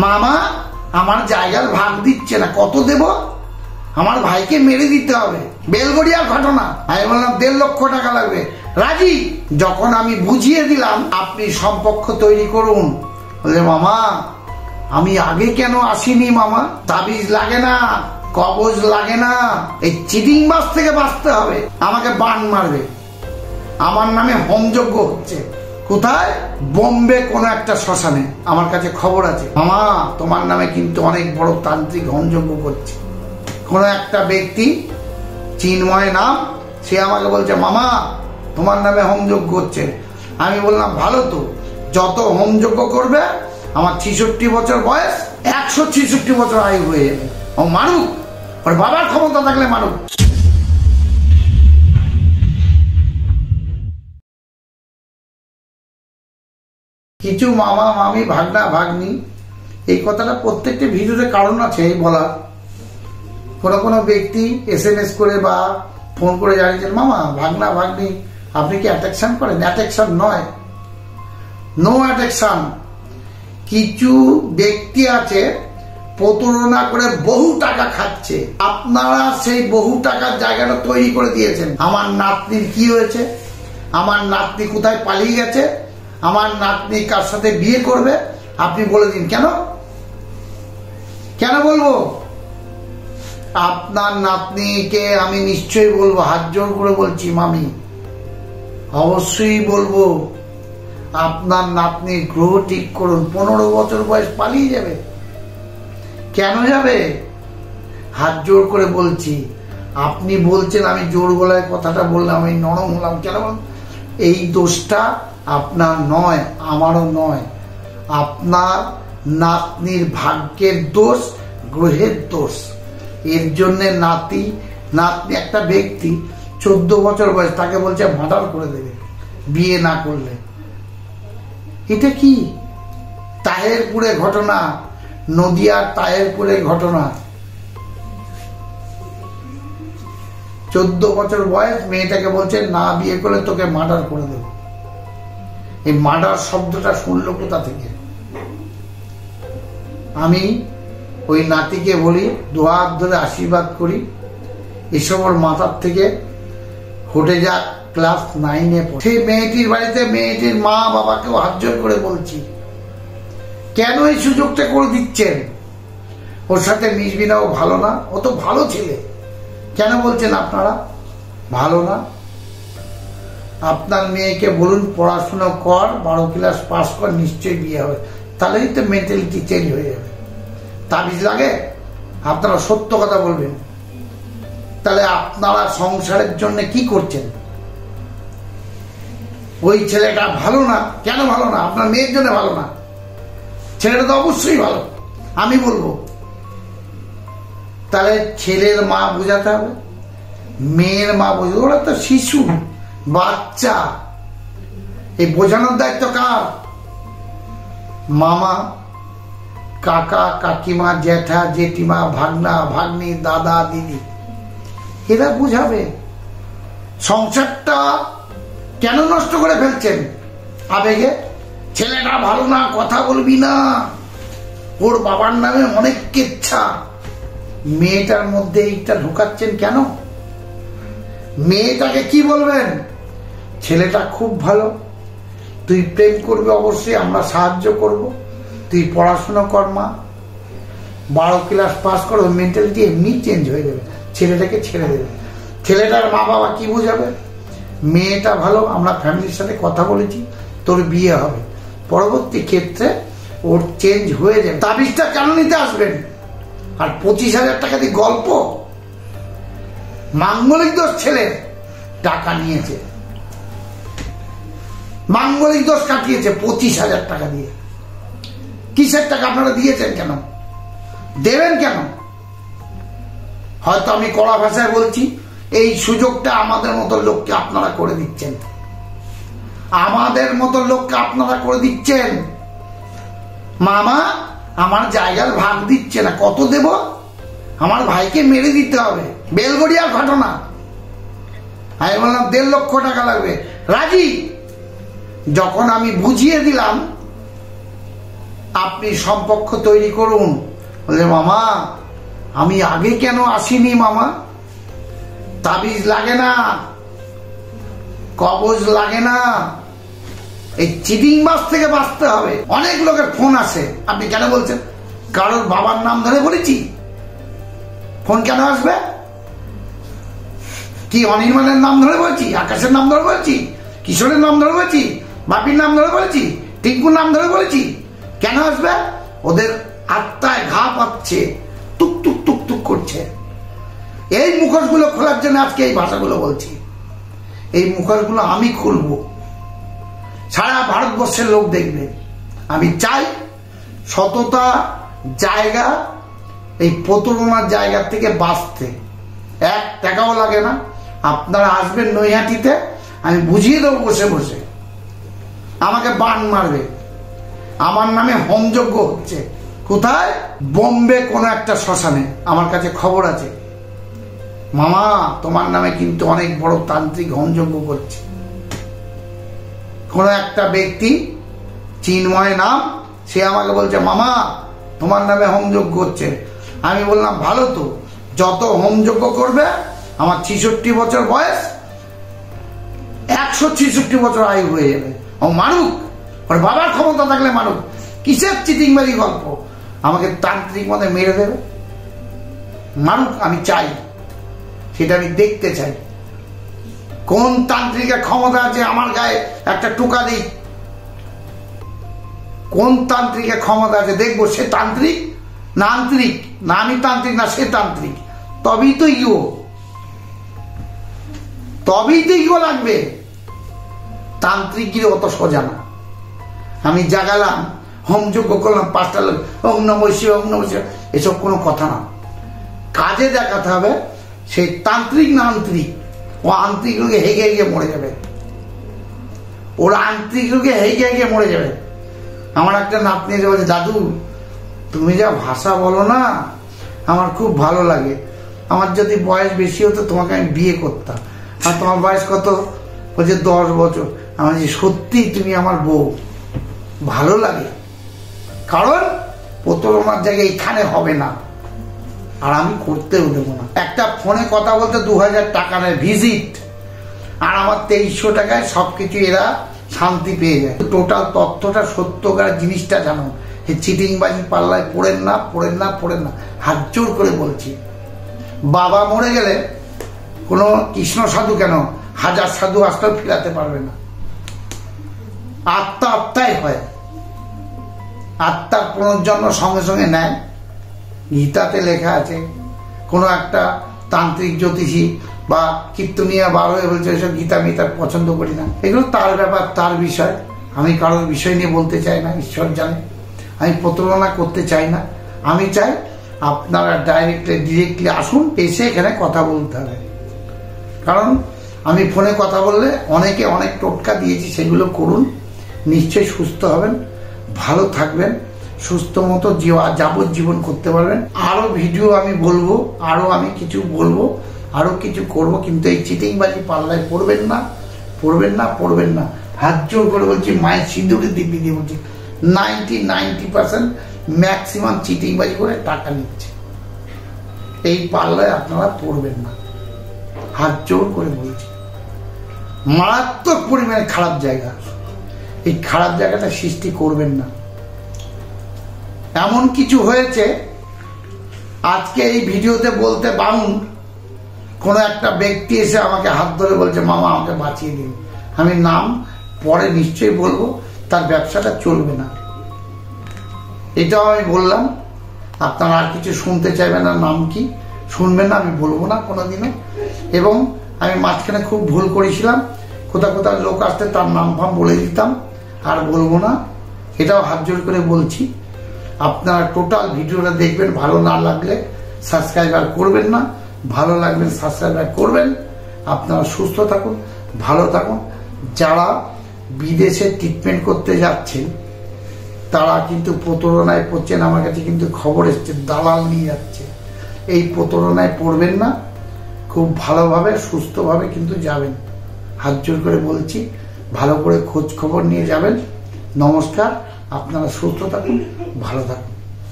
মামা আমার জায়গার ভাগ দিচ্ছে না, কত দেব? আমার ভাইকে মেরে দিতে হবে, বেলগড়িয়ার ঘটনা। আমি বললাম 1.5 লক্ষ টাকা লাগবে। রাজি। যখন আমি বুঝিয়ে দিলাম আপনি সম্পর্ক তৈরি করুন, বলে মামা আমি আগে কেন আসিনি মামা? তাবিজ লাগে না, কবজ লাগে না, এই চিটিং বাস থেকে বাঁচতে হবে। আমাকে বান মারবে, আমার নামে হোমযজ্ঞ হচ্ছে। কোথায়? বোম্বে কোন একটা শ্মশানে। আমার কাছে খবর আছে, মামা তোমার নামে কিন্তু অনেক বড় তান্ত্রিক হোমযজ্ঞ করছে। কোন একটা ব্যক্তি, চিন্ময় নাম, সে আমাকে বলছে মামা তোমার নামে হোমযজ্ঞ করছে। আমি বললাম ভালো তো, যত হোমযজ্ঞ করবে আমার 66 বছর বয়স, 166 বছর আয়ু হয়ে যাবে। ও মারুক, ওর বাবার ক্ষমতা থাকলে মারুক। কিছু মামা মামি ভাগনা ভাগ্নি, এই কথাটা প্রত্যেকটি ভিডিওতে কারণ আছে এই বলার। কোনো ব্যক্তি SMS করে বা ফোন করে জানিয়েছেন মামা ভাগনা ভাগ্নি আপনি কি অ্যাট্রাকশন করেন? অ্যাট্রাকশন নয়, নো অ্যাট্রাকশন। কিছু ব্যক্তি আছে প্রতারণা করে বহু টাকা খাচ্ছে, আপনারা সেই বহু টাকার জায়গাটা তৈরি করে দিয়েছেন। আমার নাতনির কি হয়েছে, আমার নাতনি কোথায় পালিয়ে গেছে, আমার নাতনি কার সাথে বিয়ে করবে, আপনি বলে দিন। কেন কেন বলবো? আপনার নাতনিকে আমি নিশ্চয়ই বলবো, হাত জোর করে বলছি মামি, অবশ্যই বলবো আপনার নাতনির গ্রহ ঠিক করুন। 15 বছর বয়স পালিয়ে যাবে, কেন যাবে? হাত জোর করে বলছি। আপনি বলছেন আমি জোর গলায় কথাটা বললাম, আমি নরম হলাম কেন? এই দোষটা আপনার নয়, আমারও নয়। আপনার নাতনির ভাগ্যের দোষ, গ্রহের দোষ। এর জন্যে নাতনি একটা ব্যক্তি 14 বছর বয়স, তাকে বলছে মার্ডার করে দেবে বিয়ে না করলে। এটা কি? তাহেরপুরে ঘটনা, নদিয়ার তাহেরপুরের ঘটনা। 14 বছর বয়স, মেয়েটাকে বলছে না বিয়ে করলে তোকে মার্ডার করে দেব। এই মার্ডার শব্দটা শুনলো কোথা থেকে? আমি ওই নাতিকে বলি, দুহাত ধরে আশীর্বাদ করি, এসব ওর মাথার থেকে হটে যাক। ক্লাস 9-এ পড়ে সেই মেয়েটির বাড়িতে মেয়েটির মা বাবাকেও হাত জোর করে বলছি, কেন এই সুযোগটা করে দিচ্ছেন? ওর সাথে মিশবি না, ও ভালো না, ও তো ভালো ছেলে। কেন বলছেন আপনারা ভালো না? আপনার মেয়েকে বলুন পড়াশোনা কর, 12 ক্লাস পাস কর, নিশ্চয়ই বিয়ে হবে। তাহলেই তো মেন্টালিটি চেঞ্জ হয়ে যাবে। তাবিজ লাগে? আপনারা সত্য কথা বলবেন। তাহলে আপনারা সংসারের জন্য কি করছেন? ওই ছেলেটা ভালো না, কেন ভালো না? আপনার মেয়ের জন্য ভালো না, ছেলেটা তো অবশ্যই ভালো, আমি বলবো। তাহলে ছেলের মা বোঝাতে হবে, মেয়ের মা বোঝাতে, ওরা তো শিশু বাচ্চা, এই বোঝানোর দায়িত্ব কার? মামা, কাকা, কাকিমা, জ্যাঠা, জেঠিমা, ভাগনা, ভাগ্নি, দাদা, দিদি, এরা বুঝাবে। সংসারটা কেন নষ্ট করে ফেলছেন আবেগে? ছেলেটা ভালো না, কথা বলবি না, ওর বাবার নামে অনেক কেচ্ছা। মেয়েটার মধ্যে এইটা ঢুকাচ্ছেন কেন? মেয়েটাকে কি বলবেন? ছেলেটা খুব ভালো, তুই প্রেম করবে, অবশ্যই আমরা সাহায্য করব, তুই পড়াশোনা কর মা, 12 ক্লাস পাস করো, মেন্টালিটি এমনি চেঞ্জ হয়ে যাবে, ছেলেটাকে ছেড়ে দেবে। ছেলেটার মা বাবা কি বুঝাবে? মেয়েটা ভালো, আমরা ফ্যামিলির সাথে কথা বলেছি, তোর বিয়ে হবে। পরবর্তী ক্ষেত্রে ওর চেঞ্জ হয়ে যাবে। তাবিজটা কেন নিতে আসবেন? আর 25,000 টাকা দিয়ে গল্প? মাঙ্গলিক দোষ ছেলের, টাকা নিয়েছে, মাঙ্গলিক দোষ কাটিয়েছে 25,000 টাকা দিয়ে। কিসের টাকা আপনারা দিয়েছেন? কেন দেবেন? কেন? হয়তো আমি কড়া ভাষায় বলছি, এই সুযোগটা আমাদের মতো লোককে আপনারা করে দিচ্ছেন, আমাদের মতো লোককে আপনারা করে দিচ্ছেন। মামা আমার জায়গার ভাগ দিচ্ছে না, কত দেব? আমার ভাইকে মেরে দিতে হবে, বেলগড়িয়ার ঘটনা। আমি বললাম 1.5 লক্ষ টাকা লাগবে। রাজি। যখন আমি বুঝিয়ে দিলাম আপনি সম্পর্ক তৈরি করুন। বলে মামা আমি আগে কেন আসিনি মামা, তাবিজ লাগে না, কবজ লাগে না, এই চিটিং বাস থেকে বাঁচতে হবে। অনেক লোকের ফোন আসে, আপনি কেন বলছেন? কারোর বাবার নাম ধরে বলেছি? ফোন কেন আসবে? কি অনির্বাণের নাম ধরে বলছি, আকাশের নাম ধরে বলছি, কিশোরের নাম ধরে বলছি, বাপির নাম ধরে বলছি, টিঙ্কুর নাম ধরে বলেছি? কেন আসবে? ওদের আত্মায় ঘা পাচ্ছে, টুক টুক টুক টুক করছে। এই মুখোশগুলো খোলার জন্য আজকে এই ভাষাগুলো বলছি। এই মুখোশগুলো আমি খুলবো, সারা ভারতবর্ষের লোক দেখবে। আমি চাই সততা জায়গা, এই প্রতারণার জায়গা থেকে বাঁচতে। 1 টাকাও লাগে না। আপনারা আসবেন নৈহাটিতে, আমি বুঝিয়ে দেবো বসে বসে। আমাকে বান মারবে, আমার নামে হোমযজ্ঞ হচ্ছে। কোথায়? বোম্বে কোনো একটা শ্মশানে। আমার কাছে খবর আছে, মামা তোমার নামে কিন্তু অনেক বড় তান্ত্রিক হোমযজ্ঞ করছে। কোন একটা ব্যক্তি, চিন্ময় নাম, সে আমাকে বলছে মামা তোমার নামে হোমযজ্ঞ হচ্ছে। আমি বললাম ভালো তো, যত হোমযজ্ঞ করবে, আমার 66 বছর বয়স, 166 বছর আয়ু হয়ে যাবে। ও মানুক, ওর বাবার ক্ষমতা থাকলে মানুক। কিসের চিটিংবাজি গল্প? আমাকে তান্ত্রিক মধ্যে মেরে দেবে। মানুক, আমি চাই, সেটা আমি দেখতে চাই। কোন তান্ত্রিকের ক্ষমতা আছে আমার গায়ে একটা টোকা দিই? কোন তান্ত্রিকের ক্ষমতা আছে দেখবো। সে তান্ত্রিক না আন্তরিক, না আমি তান্ত্রিক না সে তান্ত্রিক, তবেই তো ইগো, তবেই তো ইগো লাগবে। তান্ত্রিকগিরি অত সোজা না। আমি জাগালাম, হোমযজ্ঞ করলাম, 5টা লোক ওম নমঃ শিবায় ওম নমঃ শিবায়, এসব কোনো কথা না। কাজে দেখাতে হবে সেই তান্ত্রিক না আন্তরিক। ও আন্তরিক রোগে হেগে হেগে মরে যাবে, ওরা আন্তরিক রোগে হেগে হেগে মরে যাবে। আমার একটা নাতনি বলছে, দাদু তুমি যা ভাষা বলো না, আমার খুব ভালো লাগে। আমার যদি বয়স বেশি হতো তোমাকে আমি বিয়ে করতাম। আর তোমার বয়স কত? বলছে 10 বছর। আমার যে সত্যি তুমি আমার বউ, ভালো লাগে। কারণ প্রতারণার জায়গায় এখানে হবে না, আর আমি করতেও দেবো না। একটা ফোনে কথা বলতে 2000 টাকা নেয় ভিজিট, আর আমার 2300 টাকায় সবকিছু এরা শান্তি পেয়ে যায়। টোটাল তথ্যটা সত্যকার জিনিসটা জানো। এই চিটিংবাজি পাল্লায় পড়েন না, পড়েন না, পড়েন না। হাত জোর করে বলছি, বাবা মরে গেলে কোনো কৃষ্ণ সাধু কেন, 1000 সাধু আসলেও ফিরাতে পারবে না। আত্মা আত্মাই হয়, আত্মার পুনর্জন্ম সঙ্গে সঙ্গে নেয়। গীতাতে লেখা আছে। কোনো একটা তান্ত্রিক জ্যোতিষী বা কীর্তনিয়া বার হয়ে বলছে এসব গীতা মিতা পছন্দ করি না। এগুলো তার ব্যাপার, তার বিষয়। আমি কারোর বিষয় নিয়ে বলতে চাই না, ঈশ্বর জানে। আমি প্রতারণা করতে চাই না। আমি চাই আপনারা ডিরেক্টলি আসুন, এসে এখানে কথা বলতে হবে। কারণ আমি ফোনে কথা বললে অনেকে অনেক টোটকা দিয়েছি, সেগুলো করুন, নিশ্চয়ই সুস্থ হবেন, ভালো থাকবেন, সুস্থ মতো যাবজ্জীবন করতে পারবেন। আরো ভিডিও আমি বলবো, আরো আমি কিছু বলবো, আরো কিছু করব, কিন্তু এই চিটিংবাজি পাল্লায় পড়বেন না, পড়বেন না, পড়বেন না। হাত জোর করে বলছি, মায়ের সিঁদুরে দিব্যি দিয়ে বলছি, 90% ম্যাক্সিমাম চিটিংবাজি করে টাকা নিচ্ছে। এই পাল্লায় আপনারা পড়বেন না, হাত জোর করে বলছি। মারাত্মক পরিমাণে খারাপ জায়গা, এই খারাপ জায়গাটা সৃষ্টি করবেন না। এমন কিছু হয়েছে আজকে এই ভিডিওতে বলতে বারণ। কোন একটা ব্যক্তি এসে আমাকে হাত ধরে বলছে, মামা আমাকে বাঁচিয়ে দিন। আমি নাম পরে নিশ্চয়ই বলবো, তার ব্যবসাটা চলবে না, এটাও আমি বললাম। আপনারা আর কিছু শুনতে চাইবেন না, নাম কি শুনবেন না, আমি বলবো না কোনোদিনও। এবং আমি মাঝখানে খুব ভুল করেছিলাম, কোথাও কোথাও লোক আসতে তার নাম ফাম বলে দিতাম, আর বলবো না, এটাও হাত জোর করে বলছি। আপনারা টোটাল ভিডিওটা দেখবেন, ভালো না লাগলে সাবস্ক্রাইবার করবেন না, ভালো লাগবে সাবস্ক্রাইবার করবেন। আপনারা সুস্থ থাকুন, ভালো থাকুন। যারা বিদেশে ট্রিটমেন্ট করতে যাচ্ছেন তারা কিন্তু প্রতারণায় পড়ছেন। আমার কাছে কিন্তু খবর এসছে, দালাল নিয়ে যাচ্ছে। এই প্রতারণায় পড়বেন না, খুব ভালোভাবে সুস্থভাবে কিন্তু যাবেন। হাত জোর করে বলছি, ভালো করে খোঁজ খবর নিয়ে যাবেন। নমস্কার, আপনারা সুস্থ থাকুন, ভালো থাকুন।